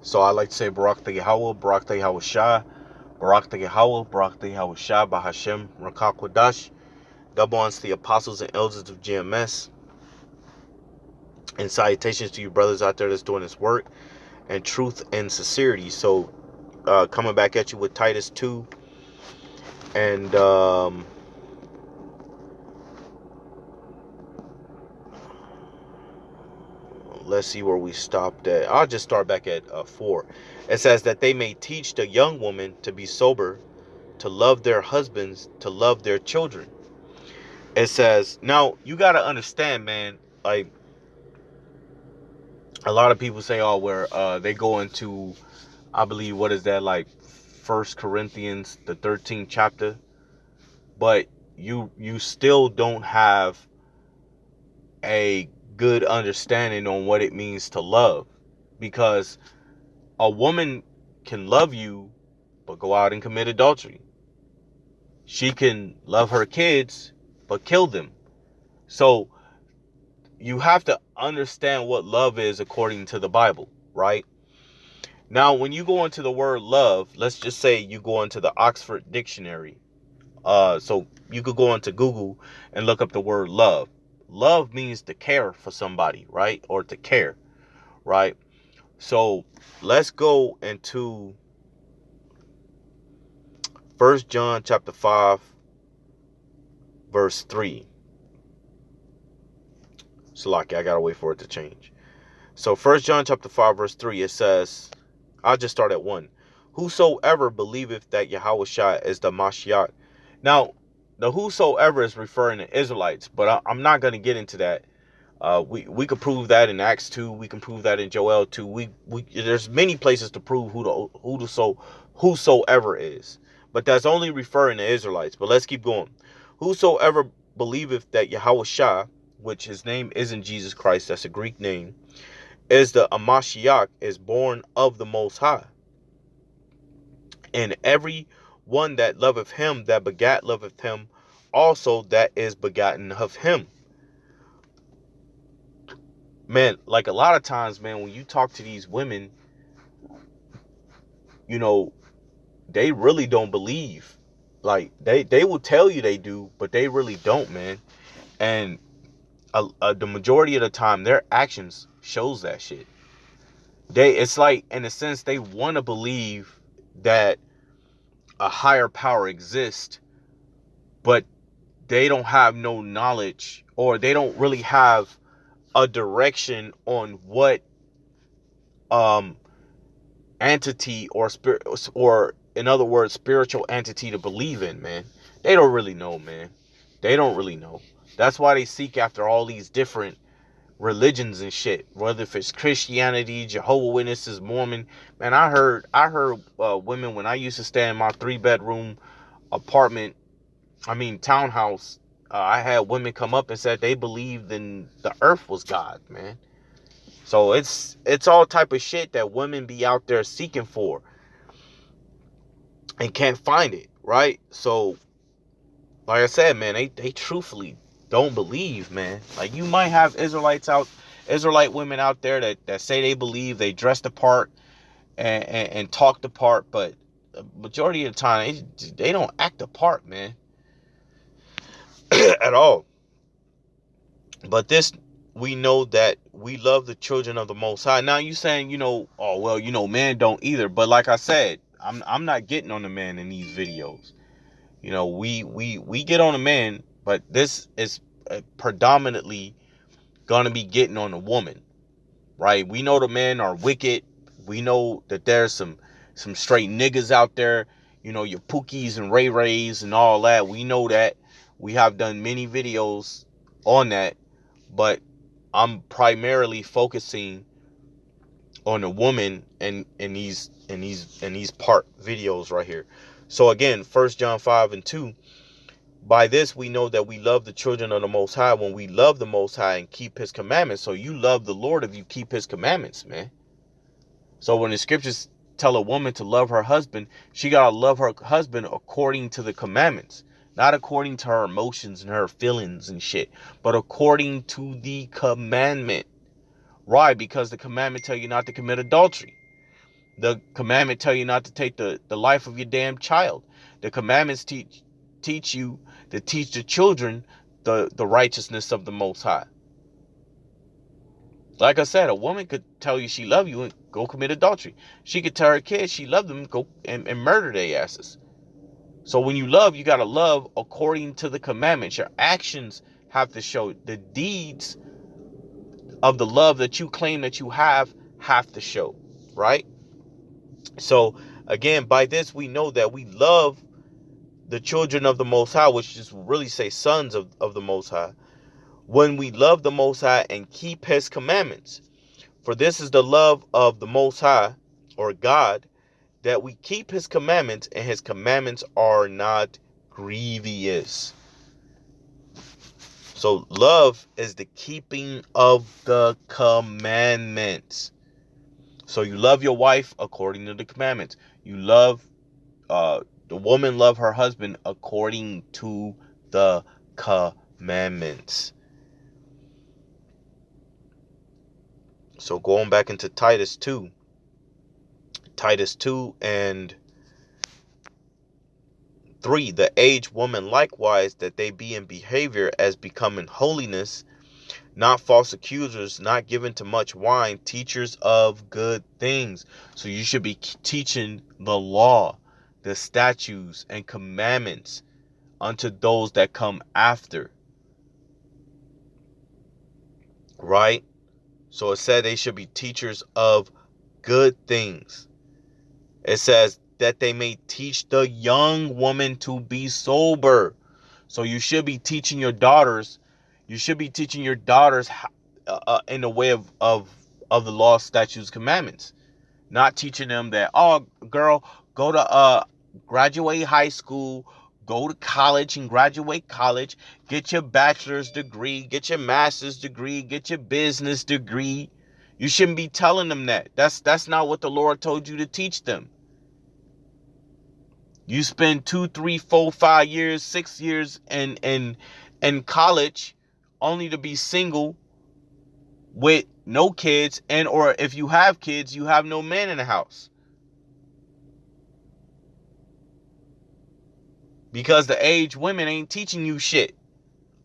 So I like to say Barak the Yahweh, Barak the Yahweh Shah, Barak the Yahweh, Barak the Yahweh Shah, Bahashem, Rakakwadash. Double honors to the apostles and elders of GMS. And salutations to you brothers out there that's doing this work and truth and sincerity. So coming back at you with Titus 2 and let's see where we stopped at. I'll just start back at 4. It says that they may teach the young woman to be sober, to love their husbands, to love their children. It says, now you got to understand, man, like a lot of people say, oh, where they go into, I believe, what is that, like 1 Corinthians, the 13th chapter, but you still don't have a good understanding on what it means to love, because a woman can love you but go out and commit adultery. She can love her kids but kill them. So you have to understand what love is according to the Bible, right? Now, when you go into the word love, let's just say you go into the Oxford Dictionary. So you could go into Google and look up the word love. Love means to care for somebody, right? Or to care, right? So let's go into 1 John chapter 5, verse 3. Salaki, I gotta wait for it to change. So 1 John chapter 5, verse 3, it says, I'll just start at 1. Whosoever believeth that Yahushua is the Mashiach. Now, the whosoever is referring to Israelites, but I'm not going to get into that. We could prove that in Acts 2. We can prove that in Joel 2. We there's many places to prove whosoever is. But that's only referring to Israelites. But let's keep going. Whosoever believeth that Yahushua, which his name isn't Jesus Christ, that's a Greek name, is the Amashiach, is born of the Most High. And every one that loveth him that begat loveth him also that is begotten of him. Man, like a lot of times, man, when you talk to these women, you know, they really don't believe. Like they will tell you they do, but they really don't, man. And the majority of the time, their actions shows that shit. It's like, in a sense, they want to believe that a higher power exists, but they don't have no knowledge, or they don't really have a direction on what entity or spirit, or in other words, spiritual entity to believe in, man. They don't really know, man. They don't really know. That's why they seek after all these different religions and shit, whether if it's Christianity, Jehovah's Witnesses, Mormon. Man, I heard women, when I used to stay in my 3-bedroom apartment, townhouse, I had women come up and said they believed in the earth was God, man. So it's all type of shit that women be out there seeking for and can't find it, right? So like I said, man, they truthfully don't believe, man. Like, you might have Israelite women out there that say they believe, they dress the part and talk the part, but the majority of the time they don't act the part, man. At all. But this, we know that we love the children of the Most High. Now you saying, oh well, men don't either. But like I said, I'm not getting on the man in these videos. We get on the man, but this is predominantly gonna be getting on the woman, right? We know the men are wicked. We know that there's some straight niggas out there. Your Pookies and Ray Rays and all that. We know that. We have done many videos on that. But I'm primarily focusing on the woman in these part videos right here. So again, 1 John 5 and 2. By this we know that we love the children of the Most High, when we love the Most High and keep his commandments. So you love the Lord if you keep his commandments, man. So when the scriptures tell a woman to love her husband, she gotta love her husband according to the commandments. Not according to her emotions and her feelings and shit, but according to the commandment. Why? Because the commandment tell you not to commit adultery. The commandment tell you not to take the life of your damn child. The commandments teach you to teach the children the righteousness of the Most High. Like I said, a woman could tell you she love you and go commit adultery. She could tell her kids she love them and go and murder their asses. So when you love, you gotta love according to the commandments. Your actions have to show. The deeds of the love that you claim that you have to show, right? So again, by this we know that we love the children of the Most High, which just really say sons of the Most High, when we love the Most High and keep his commandments. For this is the love of the Most High, or God, that we keep his commandments, and his commandments are not grievous. So love is the keeping of the commandments. So you love your wife according to the commandments. You love the woman love her husband according to the commandments. So going back into Titus 2 and 3, the aged woman likewise, that they be in behavior as becoming holiness, not false accusers, not given to much wine, teachers of good things. So you should be teaching the law, the statutes and commandments unto those that come after. Right? So it said they should be teachers of good things. It says that they may teach the young woman to be sober. So you should be teaching your daughters. You should be teaching your daughters in the way of the law, statutes, commandments. Not teaching them that, oh, girl, go to graduate high school, go to college and graduate college, get your bachelor's degree, get your master's degree, get your business degree. You shouldn't be telling them that. That's not what the Lord told you to teach them. You spend 2, 3, 4, 5 years, 6 years in college only to be single with no kids, and or if you have kids, you have no man in the house. Because the aged women ain't teaching you shit.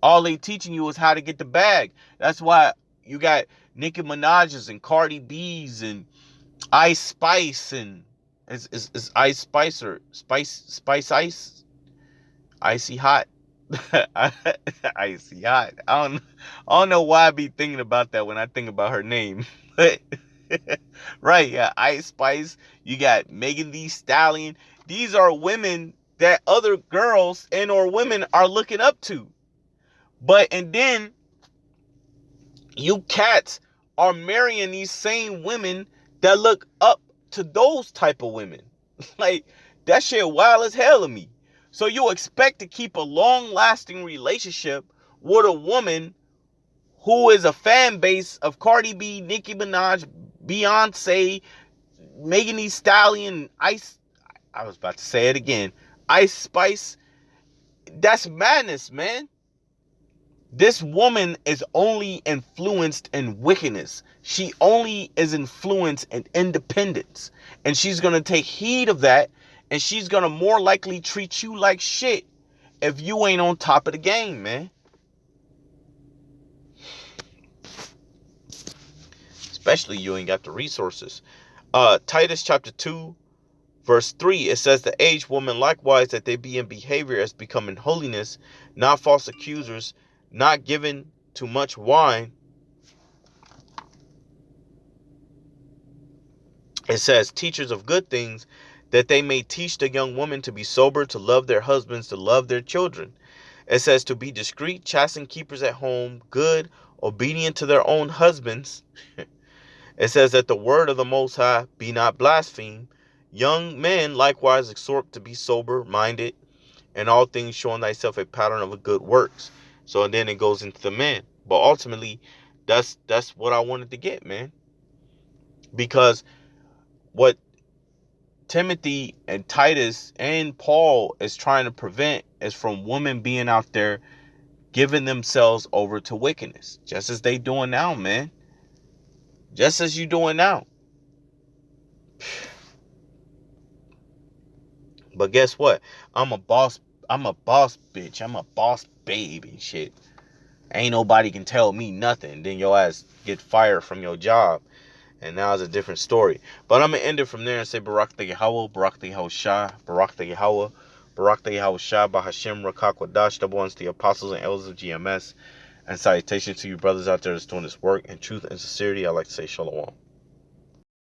All they teaching you is how to get the bag. That's why you got Nicki Minaj's and Cardi B's and Ice Spice and is Ice Spice or Spice Ice? Icy Hot. Icy Hot. I don't know why I be thinking about that when I think about her name. But right, yeah, Ice Spice. You got Megan Thee Stallion. These are women that other girls and or women are looking up to. And then you cats are marrying these same women that look up to those type of women. Like, that shit wild as hell to me. So you expect to keep a long-lasting relationship with a woman who is a fan base of Cardi B, Nicki Minaj, Beyonce, Megan Thee Stallion, I was about to say it again, Ice Spice. That's madness, man. This woman is only influenced in wickedness. She only is influenced in independence. And she's going to take heed of that. And she's going to more likely treat you like shit if you ain't on top of the game, man. Especially you ain't got the resources. Titus chapter 2, verse 3, it says, the aged woman likewise, that they be in behavior as becoming holiness, not false accusers, not given to much wine. It says, teachers of good things, that they may teach the young women to be sober, to love their husbands, to love their children. It says to be discreet, chasten keepers at home, good, obedient to their own husbands. It says that the word of the Most High be not blasphemed. Young men likewise exhort to be sober minded, and all things showing thyself a pattern of a good works. So and then it goes into the men. But ultimately, that's what I wanted to get, man. Because what Timothy and Titus and Paul is trying to prevent is from women being out there giving themselves over to wickedness. Just as they doing now, man. Just as you doing now. But guess what? I'm a boss. I'm a boss bitch. I'm a boss babe and shit. Ain't nobody can tell me nothing. Then your ass get fired from your job. And now it's a different story. But I'm going to end it from there and say Barak the Yahweh, Barak the Yahweh Shah, Barak the Yahweh, Barak the Yahweh Shah, Bahashim Rakakwadash, double ones, the apostles and elders of GMS. And salutations to you brothers out there that's doing this work in truth and sincerity. I like to say Shalom.